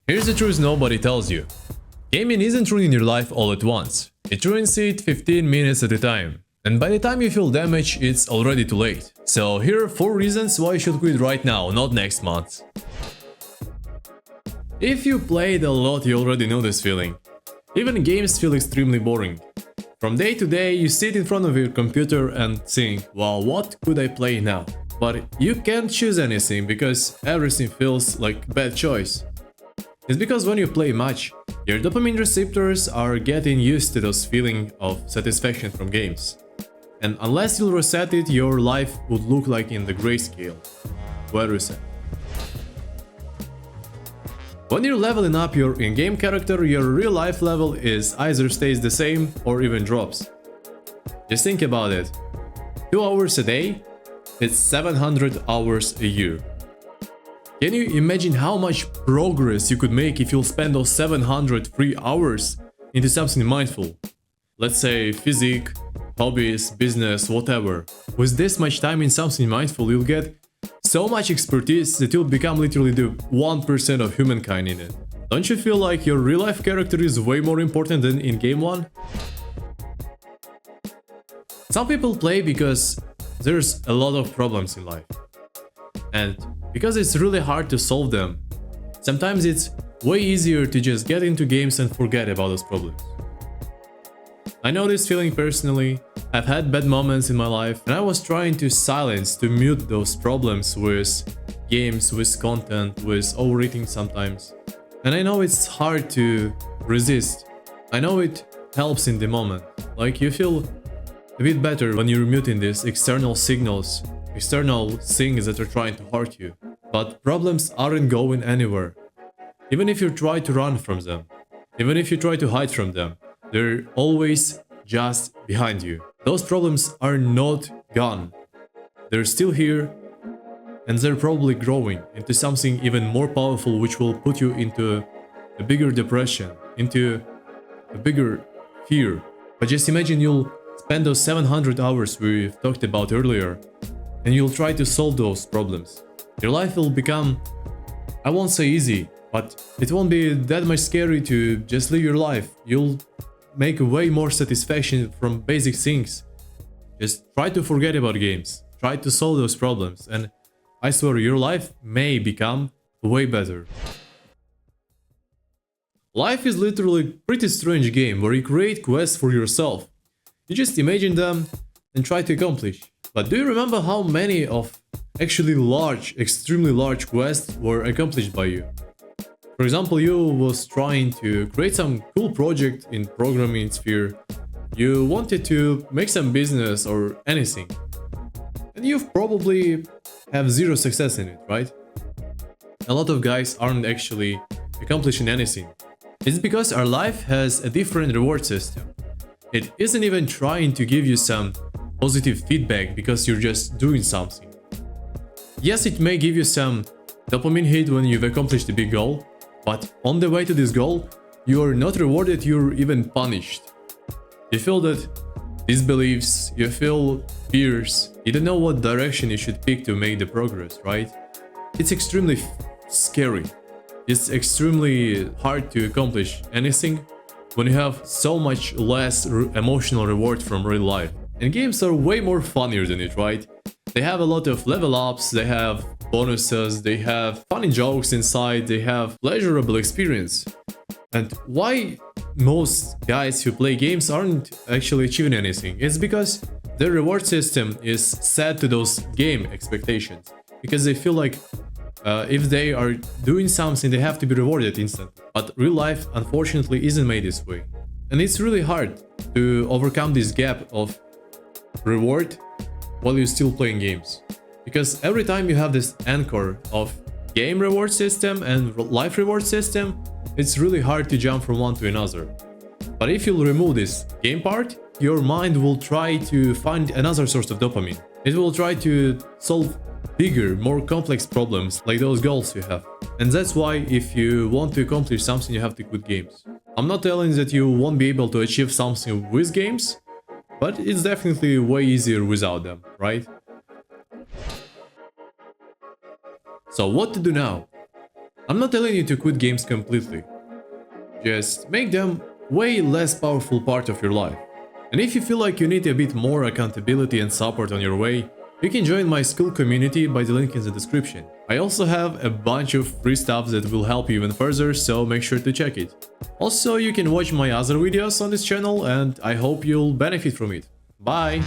Here's the truth nobody tells you. Gaming isn't ruining your life all at once. It ruins it 15 minutes at a time. And by the time you feel damage, it's already too late. So here are 4 reasons why you should quit right now, not next month. If you played a lot, you already know this feeling. Even games feel extremely boring. From day to day, you sit in front of your computer and think, well, what could I play now? But you can't choose anything because everything feels like a bad choice. It's because when you play much, your dopamine receptors are getting used to those feeling of satisfaction from games. And unless you reset it, your life would look like in the grayscale. Very sad. When you're leveling up your in-game character, your real-life level is either stays the same or even drops. Just think about it. 2 hours a day, it's 700 hours a year. Can you imagine how much progress you could make if you'll spend those 700 free hours into something mindful? Let's say physique, hobbies, business, whatever. With this much time in something mindful, you'll get so much expertise that you'll become literally the 1% of humankind in it. Don't you feel like your real-life character is way more important than in-game one? Some people play because there's a lot of problems in life. And because it's really hard to solve them, sometimes it's way easier to just get into games and forget about those problems. I know this feeling personally. I've had bad moments in my life and I was trying to mute those problems with games, with content, with overeating sometimes. And I know it's hard to resist. I know it helps in the moment. Like you feel a bit better when you're muting these external signals, external things that are trying to hurt you. But problems aren't going anywhere. Even if you try to run from them, even if you try to hide from them, they're always just behind you. Those problems are not gone. They're still here, and they're probably growing into something even more powerful, which will put you into a bigger depression, into a bigger fear. But just imagine you'll spend those 700 hours we've talked about earlier, and you'll try to solve those problems. Your life will become, I won't say easy, but it won't be that much scary to just live your life. You'll make way more satisfaction from basic things. Just try to forget about games, try to solve those problems, and I swear your life may become way better. Life is literally a pretty strange game where you create quests for yourself. You just imagine them and try to accomplish. But do you remember how many of actually large, extremely large quests were accomplished by you? For example, you was trying to create some cool project in programming sphere. You wanted to make some business or anything. And you've probably have zero success in it, right? A lot of guys aren't actually accomplishing anything. It's because our life has a different reward system. It isn't even trying to give you some positive feedback because you're just doing something. Yes, it may give you some dopamine hit when you've accomplished a big goal, but on the way to this goal, you are not rewarded, you're even punished. You feel that disbeliefs, you feel fears, you don't know what direction you should pick to make the progress, right? It's extremely scary. It's extremely hard to accomplish anything when you have so much less emotional reward from real life. And games are way more funnier than it, right? They have a lot of level ups, they have bonuses, they have funny jokes inside, they have pleasurable experience. And why most guys who play games aren't actually achieving anything? It's because their reward system is set to those game expectations. Because they feel like if they are doing something, they have to be rewarded instantly. But real life, unfortunately, isn't made this way. And it's really hard to overcome this gap of reward while you're still playing games. Because every time you have this anchor of game reward system and life reward system, it's really hard to jump from one to another. But if you remove this game part, your mind will try to find another source of dopamine. It will try to solve bigger, more complex problems like those goals you have. And that's why if you want to accomplish something, you have to quit games. I'm not telling that you won't be able to achieve something with games, but it's definitely way easier without them, right? So what to do now? I'm not telling you to quit games completely. Just make them way less powerful part of your life. And if you feel like you need a bit more accountability and support on your way, you can join my skill community by the link in the description. I also have a bunch of free stuff that will help you even further, so make sure to check it. Also, you can watch my other videos on this channel and I hope you'll benefit from it. Bye!